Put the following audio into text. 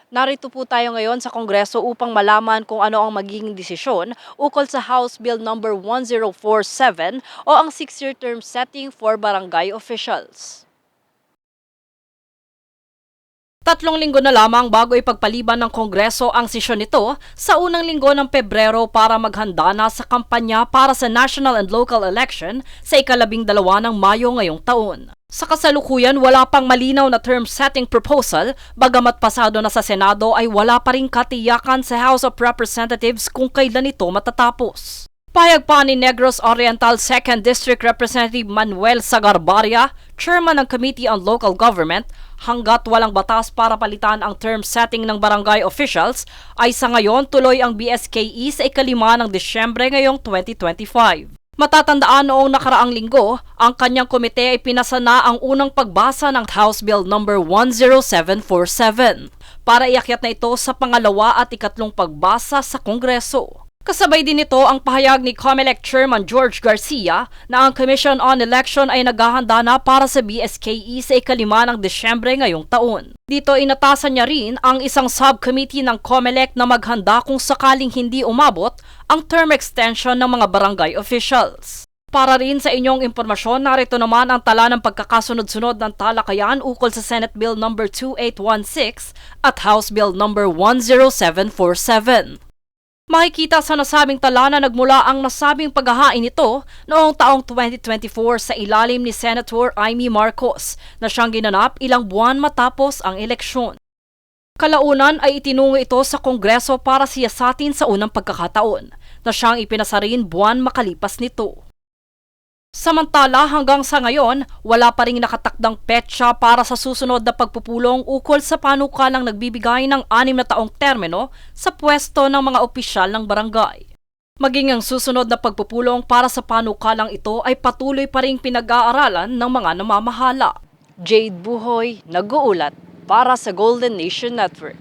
Narito po tayo ngayon sa Kongreso upang malaman kung ano ang magiging desisyon ukol sa House Bill number 1047 o ang 6-year term setting for barangay officials. 3 linggo na lamang bago ipagpaliban ng Kongreso ang sesyon nito sa unang linggo ng Pebrero para maghanda na sa kampanya para sa national and local election sa ika-12 ng Mayo ngayong taon. Sa kasalukuyan, wala pang malinaw na term setting proposal, bagamat pasado na sa Senado ay wala pa ring katiyakan sa House of Representatives kung kailan ito matatapos. Pahayag pa ni Negros Oriental 2nd District Representative Manuel Sagarbarria, chairman ng Committee on Local Government, hanggat walang batas para palitan ang term setting ng barangay officials, ay sa ngayon tuloy ang BSKE sa ika-5 ng Disyembre ngayong 2025. Matatandaan noong nakaraang linggo, ang kanyang komite ay pinasa na ang unang pagbasa ng House Bill number 10747 para iakyat na ito sa pangalawa at ikatlong pagbasa sa Kongreso. Kasabay din ito ang pahayag ni COMELEC Chairman George Garcia na ang Commission on Election ay naghahanda na para sa BSKE sa ika-5 ng Disyembre ngayong taon. Dito inatasan niya rin ang isang subcommittee ng COMELEC na maghanda kung sakaling hindi umabot ang term extension ng mga barangay officials. Para rin sa inyong impormasyon, narito naman ang tala ng pagkakasunod-sunod ng talakayan ukol sa Senate Bill number 2816 at House Bill number 10747. Makikita sa nasabing tala na nagmula ang nasabing paghahain nito noong taong 2024 sa ilalim ni Senator Amy Marcos na siyang ginanap ilang buwan matapos ang eleksyon. Kalaunan ay itinungo ito sa Kongreso para siyasatin sa unang pagkakataon na siyang ipinasa rin buwan makalipas nito. Samantala hanggang sa ngayon, wala pa ring nakatakdang petsa para sa susunod na pagpupulong ukol sa panukalang nagbibigay ng 6 na taong termino sa pwesto ng mga opisyal ng barangay. Maging ang susunod na pagpupulong para sa panukalang ito ay patuloy pa ring pinag-aaralan ng mga namamahala. Jade Buhoy, nag-uulat para sa Golden Nation Network.